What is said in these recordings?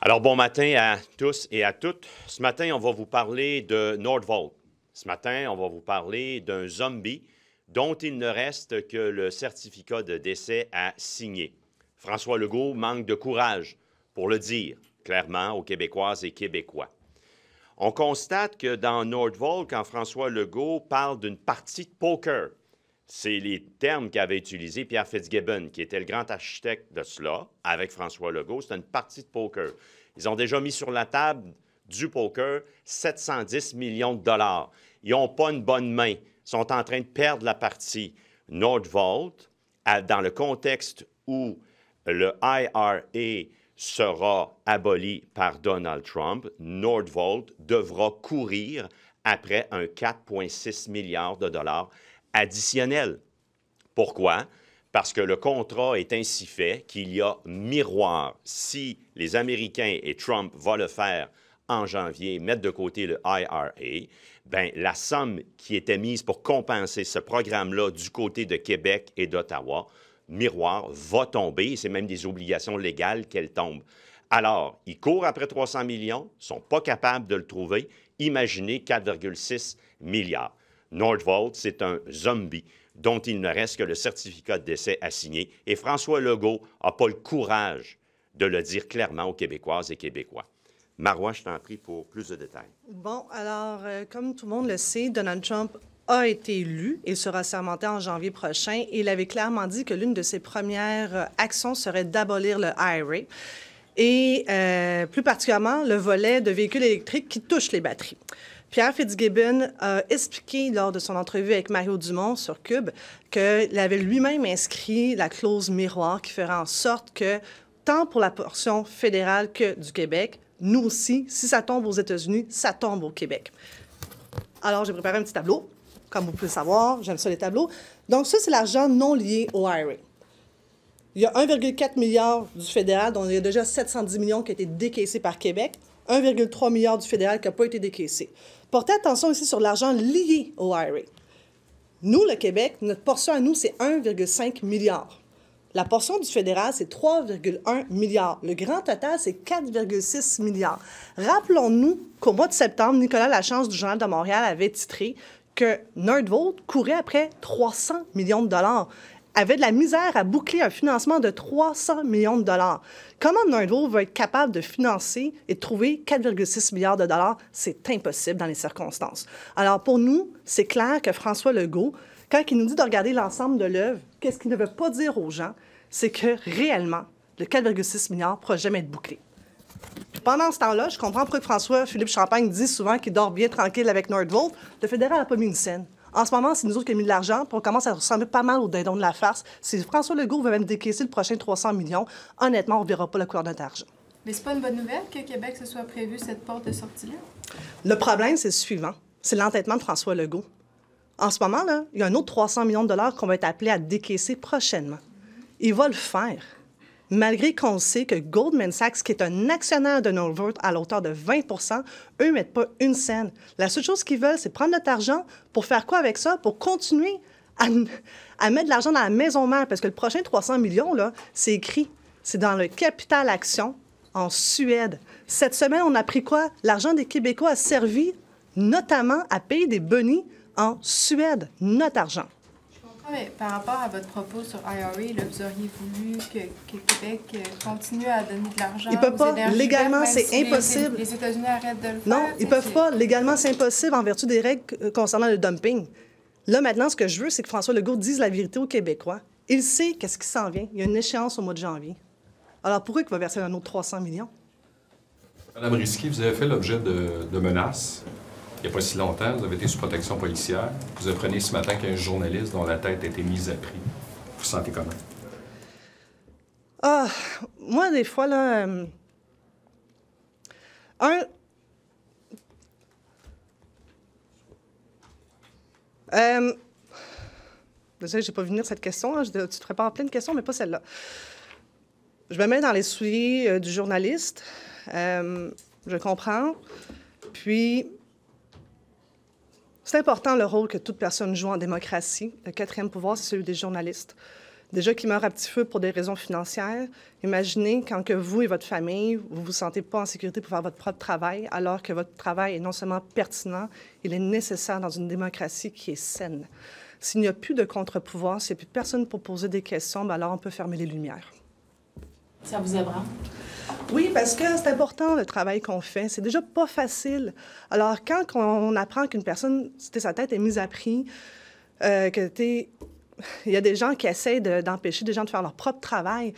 Alors, bon matin à tous et à toutes. Ce matin, on va vous parler de Nordvolt. Ce matin, on va vous parler d'un zombie dont il ne reste que le certificat de décès à signer. François Legault manque de courage pour le dire clairement aux Québécoises et Québécois. On constate que dans Nordvolt, quand François Legault parle d'une partie de poker, c'est les termes qu'avait utilisés Pierre Fitzgibbon, qui était le grand architecte de cela, avec François Legault. C'est une partie de poker. Ils ont déjà mis sur la table du poker 710 millions de dollars. Ils n'ont pas une bonne main. Ils sont en train de perdre la partie. Nordvolt, dans le contexte où le IRA sera aboli par Donald Trump, Nordvolt devra courir après un 4,6 milliards de dollars additionnel. Pourquoi? Parce que le contrat est ainsi fait qu'il y a miroir. Si les Américains et Trump vont le faire en janvier, mettre de côté le IRA, bien, la somme qui était mise pour compenser ce programme-là du côté de Québec et d'Ottawa, miroir, va tomber. C'est même des obligations légales qu'elle tombe. Alors, ils courent après 300 millions, ne sont pas capables de le trouver. Imaginez 4,6 milliards. Nordvolt, c'est un zombie dont il ne reste que le certificat de décès à signer. Et François Legault n'a pas le courage de le dire clairement aux Québécoises et Québécois. Marois, je t'en prie pour plus de détails. Bon, alors, comme tout le monde le sait, Donald Trump a été élu et sera assermenté en janvier prochain. Et il avait clairement dit que l'une de ses premières actions serait d'abolir le IRA et plus particulièrement le volet de véhicules électriques qui touche les batteries. Pierre Fitzgibbon a expliqué lors de son entrevue avec Mario Dumont sur Cube qu'il avait lui-même inscrit la clause miroir qui ferait en sorte que, tant pour la portion fédérale que du Québec, nous aussi, si ça tombe aux États-Unis, ça tombe au Québec. Alors, j'ai préparé un petit tableau. Comme vous pouvez le savoir, j'aime ça les tableaux. Donc, ça, c'est l'argent non lié au IRA. Il y a 1,4 milliard du fédéral, dont il y a déjà 710 millions qui ont été décaissés par Québec, 1,3 milliard du fédéral qui n'a pas été décaissé. Portez attention ici sur l'argent lié au IRA. Nous, le Québec, notre portion à nous, c'est 1,5 milliard. La portion du fédéral, c'est 3,1 milliards. Le grand total, c'est 4,6 milliards. Rappelons-nous qu'au mois de septembre, Nicolas Lachance du Journal de Montréal avait titré que Nordvolt courait après 300 millions de dollars, avait de la misère à boucler un financement de 300 millions de dollars. Comment Nordvolt va être capable de financer et de trouver 4,6 milliards de dollars? C'est impossible dans les circonstances. Alors, pour nous, c'est clair que François Legault, quand il nous dit de regarder l'ensemble de l'œuvre, qu'est-ce qu'il ne veut pas dire aux gens? C'est que, réellement, le 4,6 milliards ne pourra jamais être bouclé. Puis pendant ce temps-là, je comprends pourquoi François-Philippe Champagne dit souvent qu'il dort bien tranquille avec Nordvolt. Le fédéral n'a pas mis une scène. En ce moment, c'est nous autres qui avons mis de l'argent, puis on commence à ressembler pas mal au dindon de la farce. Si François Legault veut même décaisser le prochain 300 millions, honnêtement, on ne verra pas la couleur de notre argent. Mais c'est pas une bonne nouvelle que Québec se soit prévu cette porte de sortie-là? Le problème, c'est le suivant. C'est l'entêtement de François Legault. En ce moment, là, il y a un autre 300 millions de dollars qu'on va être appelé à décaisser prochainement. Il va le faire, malgré qu'on sait que Goldman Sachs, qui est un actionnaire de Nordvolt à l'auteur de 20 eux ne mettent pas une scène. La seule chose qu'ils veulent, c'est prendre notre argent pour faire quoi avec ça? Pour continuer à mettre de l'argent dans la maison mère, parce que le prochain 300 millions, là, c'est écrit. C'est dans le Capital Action en Suède. Cette semaine, on a appris quoi? L'argent des Québécois a servi notamment à payer des bonnies en Suède, notre argent. Je comprends, mais par rapport à votre propos sur IRA, là, vous auriez voulu que Québec continue à donner de l'argent. Ils ne peuvent pas. Légalement, c'est impossible. Les États-Unis arrêtent de le faire. Non, ils ne peuvent pas. Légalement, c'est impossible en vertu des règles concernant le dumping. Là, maintenant, ce que je veux, c'est que François Legault dise la vérité aux Québécois. Il sait qu'est-ce qui s'en vient. Il y a une échéance au mois de janvier. Alors, pourquoi il va verser un autre 300 millions? Madame Risky, vous avez fait l'objet de menaces. Il n'y a pas si longtemps, vous avez été sous protection policière. Vous apprenez ce matin qu'il y a un journaliste dont la tête a été mise à prix. Vous vous sentez comment? Ah, moi, des fois, là... Désolé, je n'ai pas vu venir cette question. Là. Tu te prépares plein de questions, mais pas celle-là. Je me mets dans les souliers du journaliste. Je comprends. Puis... C'est important le rôle que toute personne joue en démocratie. Le quatrième pouvoir, c'est celui des journalistes. Déjà qui meurent à petit feu pour des raisons financières. Imaginez quand que vous et votre famille, vous ne vous sentez pas en sécurité pour faire votre propre travail, alors que votre travail est non seulement pertinent, il est nécessaire dans une démocratie qui est saine. S'il n'y a plus de contre-pouvoir, s'il n'y a plus personne pour poser des questions, bien alors on peut fermer les lumières. Ça vous ébranle? Oui, parce que c'est important le travail qu'on fait. C'est déjà pas facile. Alors, quand on apprend qu'une personne, sa tête est mise à prix, il y a des gens qui essayent d'empêcher des gens de faire leur propre travail.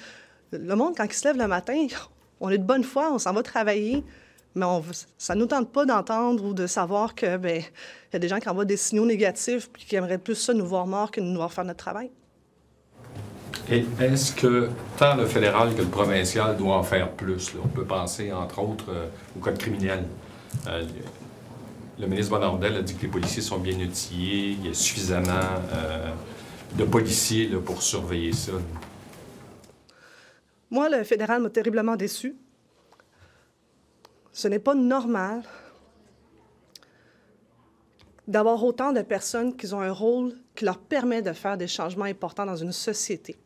Le monde, quand il se lève le matin, on est de bonne foi, on s'en va travailler, mais ça ne nous tente pas d'entendre ou de savoir que il y a des gens qui envoient des signaux négatifs puis qui aimeraient plus ça nous voir morts que nous voir faire notre travail. Et est-ce que tant le fédéral que le provincial doit en faire plus? Là? On peut penser, entre autres, au code criminel. Le ministre Bonardel a dit que les policiers sont bien outillés, il y a suffisamment de policiers là, pour surveiller ça. Moi, le fédéral m'a terriblement déçue. Ce n'est pas normal d'avoir autant de personnes qui ont un rôle qui leur permet de faire des changements importants dans une société.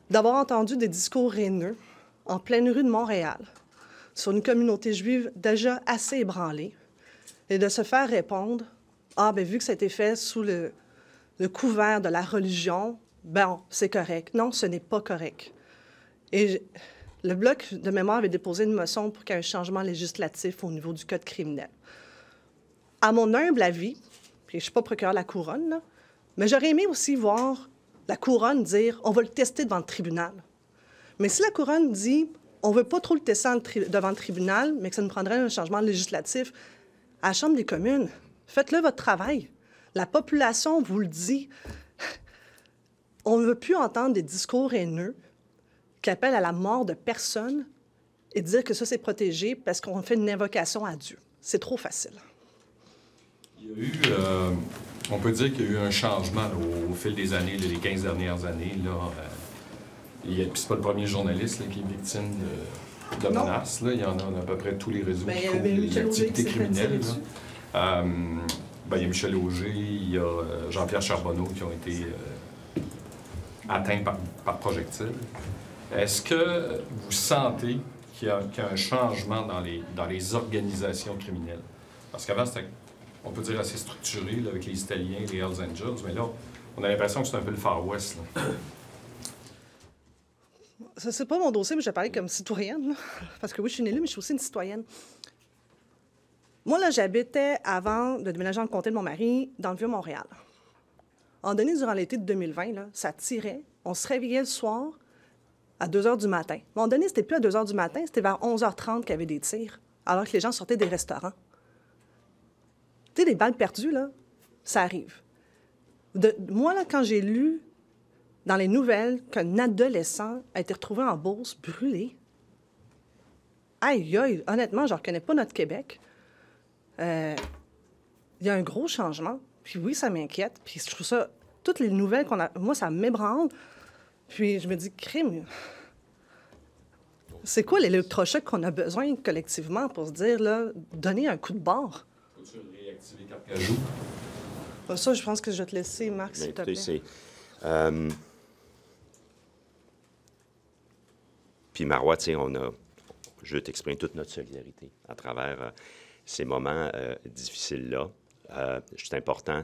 D'avoir entendu des discours haineux en pleine rue de Montréal sur une communauté juive déjà assez ébranlée et de se faire répondre « Ah, bien, vu que ça a été fait sous le couvert de la religion, bon, c'est correct. » Non, ce n'est pas correct. Et le Bloc de mémoire avait déposé une motion pour qu'il y ait un changement législatif au niveau du code criminel. À mon humble avis, puis je ne suis pas procureur de la Couronne, là, mais j'aurais aimé aussi voir la Couronne dire « on va le tester devant le tribunal ». Mais si la Couronne dit « on ne veut pas trop le tester devant le tribunal, mais que ça nous prendrait un changement législatif », à la Chambre des communes, faites-le votre travail. La population vous le dit. On ne veut plus entendre des discours haineux qui appellent à la mort de personnes et dire que ça, c'est protégé parce qu'on fait une invocation à Dieu. C'est trop facile. Il y a eu, on peut dire qu'il y a eu un changement là, au fil des années, là, les 15 dernières années. C'est pas le premier journaliste là, qui est victime de menaces. Là. Il y en a à peu près tous les réseaux qui couvrent l'activité criminelle. Il y a Michel Auger, il y a Jean-Pierre Charbonneau qui ont été atteints par projectiles. Est-ce que vous sentez qu'il y a un changement dans les organisations criminelles? Parce qu'avant, c'était, on peut dire, assez structuré là, avec les Italiens, les Hells Angels, mais là, on a l'impression que c'est un peu le Far West. Là. Ça, c'est pas mon dossier, mais je vais parler comme citoyenne. Là. Parce que oui, je suis une élue, mais je suis aussi une citoyenne. Moi, là, j'habitais, avant de déménager en comté de mon mari, dans le Vieux-Montréal. En donné, durant l'été de 2020, là, ça tirait. On se réveillait le soir à 2 h du matin. À un moment donné, c'était plus à 2 h du matin, c'était vers 11h30 qu'il y avait des tirs, alors que les gens sortaient des restaurants. Tu sais, des balles perdues, là, ça arrive. Moi, là, quand j'ai lu dans les nouvelles qu'un adolescent a été retrouvé en Beauce, brûlé, aïe, aïe, honnêtement, je ne reconnais pas notre Québec. Il y a un gros changement. Puis oui, ça m'inquiète. Puis je trouve ça... Toutes les nouvelles qu'on a... Moi, ça m'ébranle. Puis je me dis, crime... C'est quoi l'électrochoc qu'on a besoin collectivement pour se dire, là, donner un coup de barre? Faut-tu réactiver Carcajou? Ça, je pense que je vais te laisser, Marc, s'il te plaît. Puis Marois, tu sais, je veux t'exprimer toute notre solidarité à travers ces moments difficiles-là. C'est important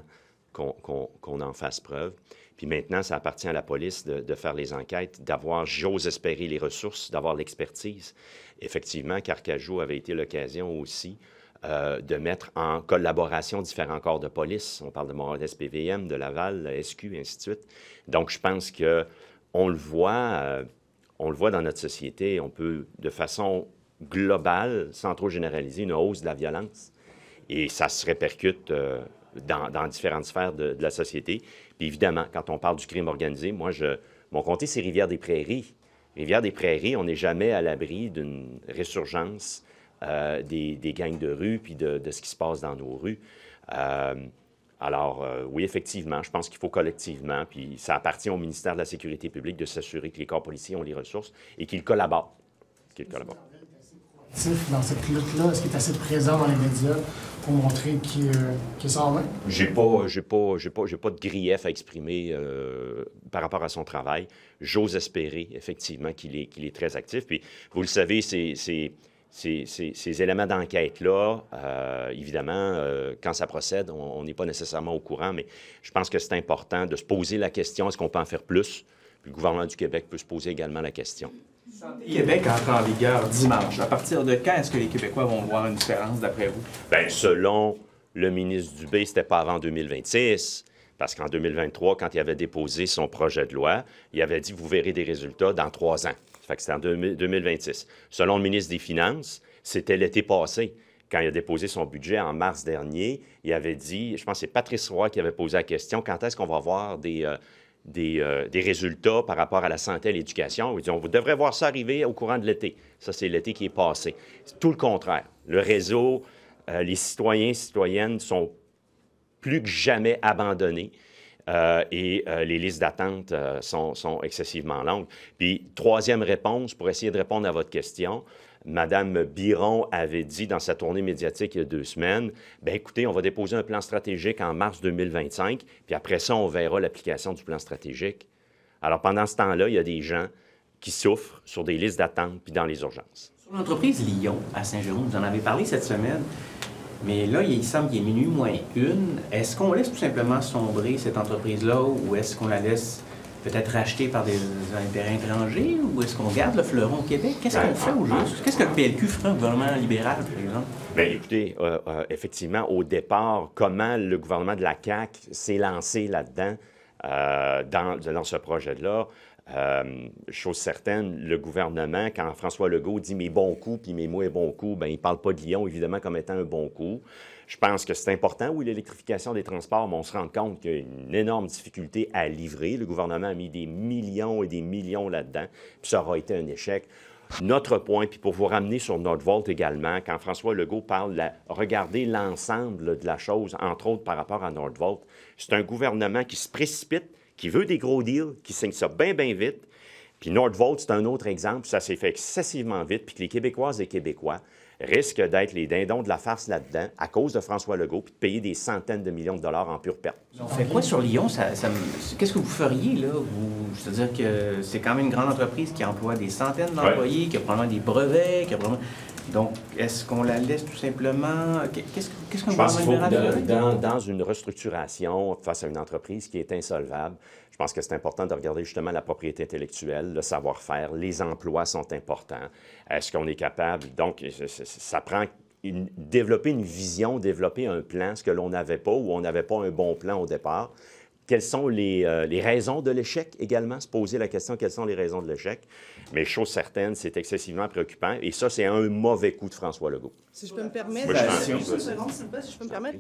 qu'on en fasse preuve. Puis maintenant, ça appartient à la police de faire les enquêtes, d'avoir, j'ose espérer, les ressources, d'avoir l'expertise. Effectivement, Carcajou avait été l'occasion aussi de mettre en collaboration différents corps de police. On parle de Montréal SPVM, de Laval, la SQ, et ainsi de suite. Donc, je pense qu'on le voit dans notre société. On peut, de façon globale, sans trop généraliser, une hausse de la violence. Et ça se répercute dans différentes sphères de la société. Puis évidemment, quand on parle du crime organisé, moi, mon comté, c'est Rivière-des-Prairies. Rivière-des-Prairies, on n'est jamais à l'abri d'une résurgence des gangs de rue puis de ce qui se passe dans nos rues. Oui, effectivement, je pense qu'il faut collectivement, puis ça appartient au ministère de la Sécurité publique de s'assurer que les corps policiers ont les ressources et qu'ils collaborent. Dans cette lutte-là, est-ce qu'il est assez présent dans les médias pour montrer qu'il s'en va? J'ai pas de grief à exprimer par rapport à son travail. J'ose espérer, effectivement, qu'il est très actif. Puis, vous le savez, ces éléments d'enquête-là, évidemment, quand ça procède, on n'est pas nécessairement au courant, mais je pense que c'est important de se poser la question, est-ce qu'on peut en faire plus? Puis le gouvernement du Québec peut se poser également la question. Santé Québec entre en vigueur dimanche. À partir de quand est-ce que les Québécois vont voir une différence, d'après vous? Bien, selon le ministre Dubé, c'était pas avant 2026, parce qu'en 2023, quand il avait déposé son projet de loi, il avait dit « vous verrez des résultats dans 3 ans ». Ça fait que c'était en 2026. Selon le ministre des Finances, c'était l'été passé. Quand il a déposé son budget en mars dernier, il avait dit, je pense que c'est Patrice Roy qui avait posé la question, quand est-ce qu'on va voir des résultats par rapport à la santé et à l'éducation. Il dit, on devrait voir ça arriver au courant de l'été. Ça, c'est l'été qui est passé. C'est tout le contraire. Le réseau, les citoyens et citoyennes sont plus que jamais abandonnés. Et les listes d'attente sont excessivement longues. Puis, troisième réponse, pour essayer de répondre à votre question, Mme Biron avait dit dans sa tournée médiatique il y a 2 semaines, bien écoutez, on va déposer un plan stratégique en mars 2025, puis après ça, on verra l'application du plan stratégique. Alors, pendant ce temps-là, il y a des gens qui souffrent sur des listes d'attente puis dans les urgences. Sur l'entreprise Lyon à Saint-Jérôme, vous en avez parlé cette semaine. Mais là, il semble qu'il est minuit moins 1. Est-ce qu'on laisse tout simplement sombrer cette entreprise-là ou est-ce qu'on la laisse peut-être racheter par des intérêts étrangers ou est-ce qu'on garde le fleuron au Québec? Qu'est-ce qu'on fait au juste? Qu'est-ce que le PLQ ferait au gouvernement libéral, par exemple? Bien, écoutez, effectivement, au départ, comment le gouvernement de la CAQ s'est lancé là-dedans, dans ce projet-là, chose certaine, le gouvernement, quand François Legault dit « mes bons coups » puis « mes moins bons coups », bien, il ne parle pas de Lyon, évidemment, comme étant un bon coup. Je pense que c'est important, oui, l'électrification des transports, mais on se rend compte qu'il y a une énorme difficulté à livrer. Le gouvernement a mis des millions et des millions là-dedans, puis ça aura été un échec. Notre point, puis pour vous ramener sur Nordvolt également, quand François Legault parle de regarder l'ensemble de la chose, entre autres par rapport à Nordvolt, c'est un gouvernement qui se précipite, qui veut des gros deals, qui signe ça bien, bien vite. Puis Nordvolt, c'est un autre exemple, ça s'est fait excessivement vite, puis que les Québécoises et Québécois risquent d'être les dindons de la farce là-dedans à cause de François Legault, puis de payer des centaines de millions de dollars en pure perte. On fait quoi sur Lyon? Qu'est-ce que vous feriez, là? C'est-à-dire que c'est quand même une grande entreprise qui emploie des centaines d'employés, qui a probablement des brevets, qui a probablement... Donc, est-ce qu'on la laisse tout simplement... Qu'est-ce qu'on Je pense qu'il faut, dans une restructuration face à une entreprise qui est insolvable, je pense que c'est important de regarder justement la propriété intellectuelle, le savoir-faire, les emplois sont importants. Est-ce qu'on est capable... Donc, ça prend développer une vision, développer un plan, ce que l'on n'avait pas ou on n'avait pas un bon plan au départ. Quelles sont les raisons de l'échec également? Se poser la question, quelles sont les raisons de l'échec? Mais chose certaine, c'est excessivement préoccupant. Et ça, c'est un mauvais coup de François Legault. Si je peux me permettre,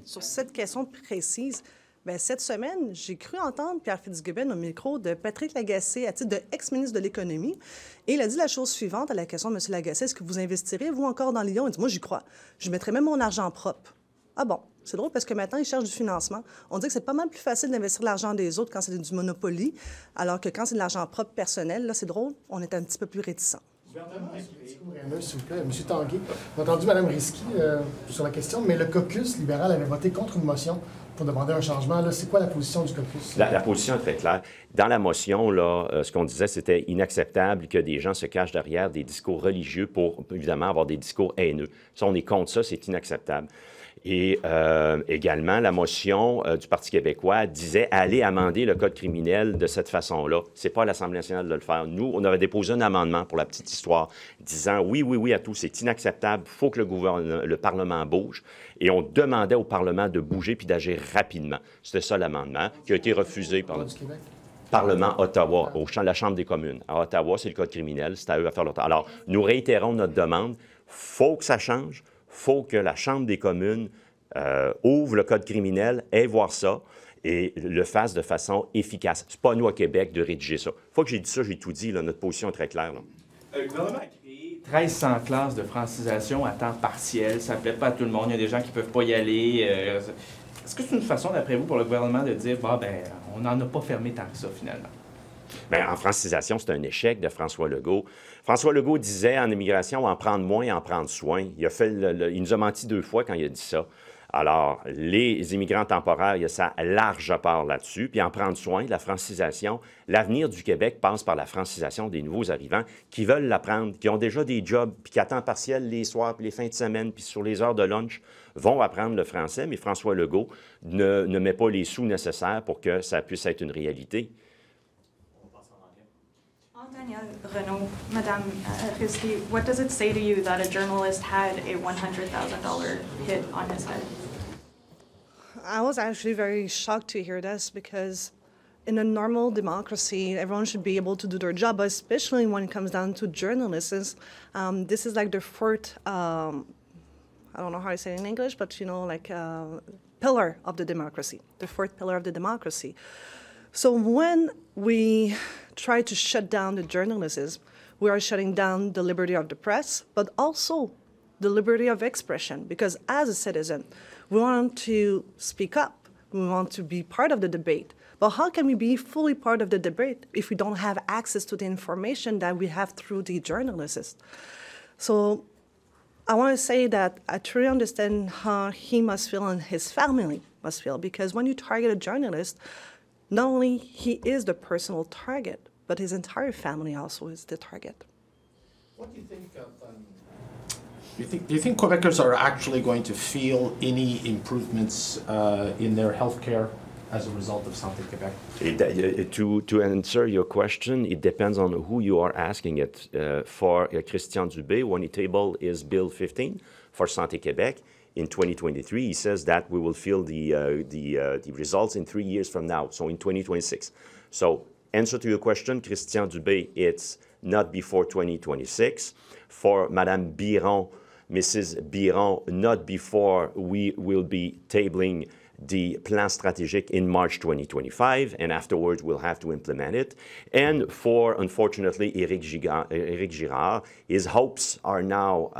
sur cette question précise, bien, cette semaine, j'ai cru entendre Pierre Fitzgibbon au micro de Patrick Lagacé, à titre d'ex-ministre de l'Économie. Et il a dit la chose suivante à la question de M. Lagacé, est-ce que vous investirez, vous, encore dans Lyon? Il dit, moi, j'y crois. Je mettrai même mon argent propre. Ah bon? C'est drôle parce que maintenant, ils cherchent du financement. On dit que c'est pas mal plus facile d'investir l'argent des autres quand c'est du Monopoly, alors que quand c'est de l'argent propre personnel, là, c'est drôle, on est un petit peu plus réticents. S'il vous plaît, M. Tanguay. J'ai entendu Mme Risky sur la question, mais le caucus libéral avait voté contre une motion pour demander un changement. Là, c'est quoi la position du caucus? La position est très claire. Dans la motion, là, ce qu'on disait, c'était inacceptable que des gens se cachent derrière des discours religieux pour, évidemment, avoir des discours haineux. Ça, on est contre ça, c'est inacceptable. Et également, la motion du Parti québécois disait aller amender le code criminel de cette façon-là. Ce n'est pas à l'Assemblée nationale de le faire. Nous, on avait déposé un amendement pour la petite histoire disant oui à tout, c'est inacceptable, il faut que le Parlement bouge. Et on demandait au Parlement de bouger puis d'agir rapidement. C'était ça l'amendement qui a été refusé par le Parlement Ottawa, la Chambre des communes. À Ottawa, c'est le code criminel, c'est à eux à faire leur temps. Alors, nous réitérons notre demande. Il faut que ça change. Il faut que la Chambre des communes ouvre le code criminel, aille voir ça et le fasse de façon efficace. C'est pas à nous, à Québec, de rédiger ça. Une fois que j'ai dit ça, j'ai tout dit. Là, notre position est très claire. Là. Le gouvernement a créé 1300 classes de francisation à temps partiel. Ça ne plaît pas à tout le monde. Il y a des gens qui ne peuvent pas y aller. Est-ce que c'est une façon, d'après vous, pour le gouvernement de dire on n'en a pas fermé tant que ça, finalement? Bien, en francisation, c'est un échec de François Legault. François Legault disait en immigration, en prendre moins, en prendre soin. Il nous a menti 2 fois quand il a dit ça. Alors, les immigrants temporaires, il y a ça large part là-dessus. Puis en prendre soin, la francisation. L'avenir du Québec passe par la francisation des nouveaux arrivants qui veulent l'apprendre, qui ont déjà des jobs, puis qui à temps partiel les soirs, puis les fins de semaine, puis sur les heures de lunch, vont apprendre le français. Mais François Legault ne met pas les sous nécessaires pour que ça puisse être une réalité. Danielle Renaud, Madame Risky, what does it say to you that a journalist had a $100,000 hit on his head? I was actually very shocked to hear this because in a normal democracy, everyone should be able to do their job, but especially when it comes down to journalists. This is like the fourth, I don't know how to say it in English, but you know, like pillar of the democracy, the fourth pillar of the democracy. So when we try to shut down the journalists, we are shutting down the liberty of the press, but also the liberty of expression, because as a citizen, we want to speak up, we want to be part of the debate. But how can we be fully part of the debate if we don't have access to the information that we have through the journalists? So I want to say that I truly understand how he must feel and his family must feel, because when you target a journalist, not only he is the personal target, but his entire family also is the target. What do you think of, do you think Quebecers are actually going to feel any improvements in their health care as a result of Santé Québec? To answer your question, it depends on who you are asking it. For Christian Dubé, when he tabled his Bill 15 for Santé Québec, in 2023, he says that we will feel the results in 3 years from now, so in 2026. So, answer to your question, Christian Dubé, it's not before 2026. For Madame Biron, Mrs. Biron, not before we will be tabling the plan stratégique in March 2025, and afterwards we'll have to implement it. And for, unfortunately, Éric Girard, his hopes are now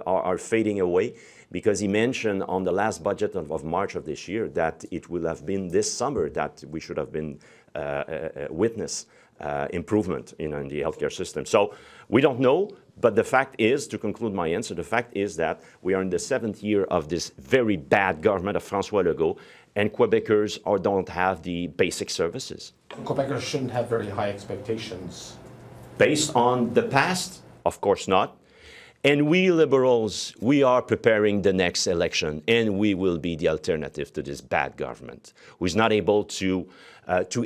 are fading away, because he mentioned on the last budget of March of this year that it will have been this summer that we should have been witness improvement in the healthcare system. So we don't know. But the fact is, to conclude my answer, the fact is that we are in the 7th year of this very bad government of François Legault, and Quebecers don't have the basic services. Quebecers shouldn't have very high expectations. Based on the past? Of course not. And we Liberals, we are preparing the next election, and we will be the alternative to this bad government, who is not able to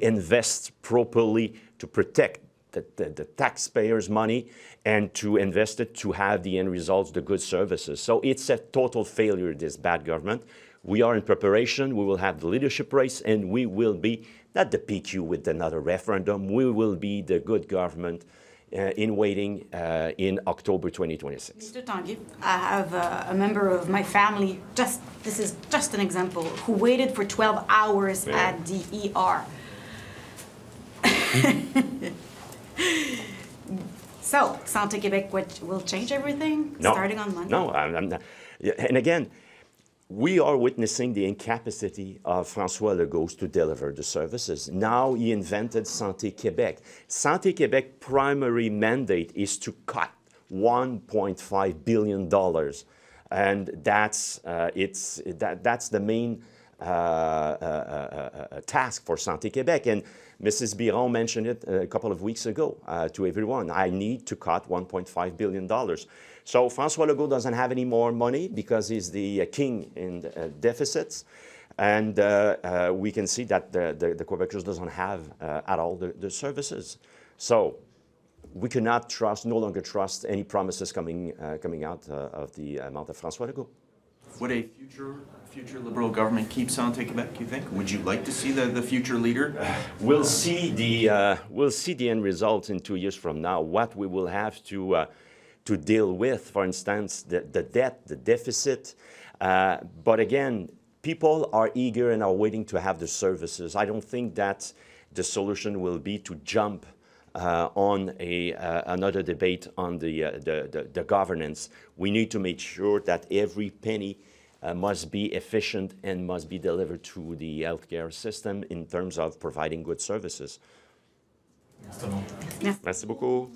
invest properly, to protect the taxpayers' money, and to invest it to have the end results, the good services. So it's a total failure, this bad government. We are in preparation. We will have the leadership race, and we will be, not the PQ with another referendum, we will be the good government in waiting in October 2026. Mr. Tanguy, I have a member of my family, this is just an example, who waited for 12 hours at the ER. So, Santé Québec will change everything starting on Monday? No, I'm not. And again, we are witnessing the incapacity of François Legault to deliver the services. Now he invented Santé Québec. Santé Québec primary mandate is to cut $1.5 billion. And that's the main task for Santé Québec. And Mrs. Biron mentioned it a couple of weeks ago to everyone. I need to cut $1.5 billion. So François Legault doesn't have any more money because he's the king in deficits. And we can see that the Quebecers doesn't have at all the services. So we cannot trust, no longer trust any promises coming out of the mouth of François Legault. Would a future Liberal government keep Santé Québec, you think? Would you like to see the future leader? We'll see the end results in 2 years from now, what we will have to deal with, for instance, the debt, the deficit. But again, people are eager and are waiting to have the services. I don't think that the solution will be to jump on another debate on the governance. We need to make sure that every penny must be efficient and must be delivered to the healthcare system in terms of providing good services. Merci beaucoup.